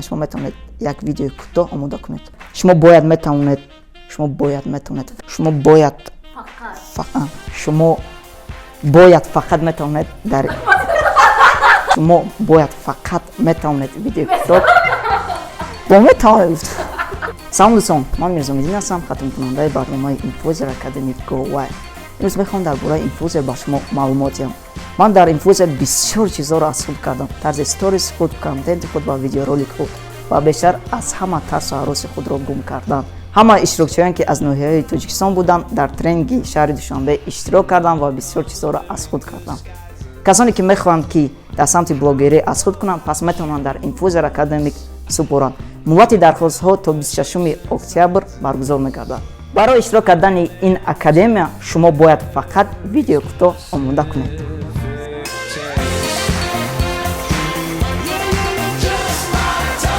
شما میتونید یک ویدیو کوتاه آماده کنید. شما باید فقط میتونید ویدیو کوتاه سلام دوستان، من میرزا مدین هستم، خاتم کننده برنامه اینفلوئنسر اکادمی گو وای. امروز میخوام درباره اینفلوئنسر با شما معلومات دهم. من در اینفلوئنسر بسیار چیزا را از خود کردم. طرز استوریز خود، کانتنت خود و ویدیو رولک خود و بیشتر از همه ترس و هراس خود را گم کردم. همه اشتراکچیان که از ناحیه تاجیکستان بودند در ترنینگ شهر دوشنبه اشتراک کردم و بسیار چیزا را از خود کردم. کسانی که میخواهند که در سمت بلاگری از خود کنند پس میتونند در اینفلوئنسر اکادمی سپورند. مدت درخواست ها تا 26 اکتبر برگزار میگردد. برای اشتراک کردن این اکادمی شما باید فقط ویدیو کوتاه آماده کنید.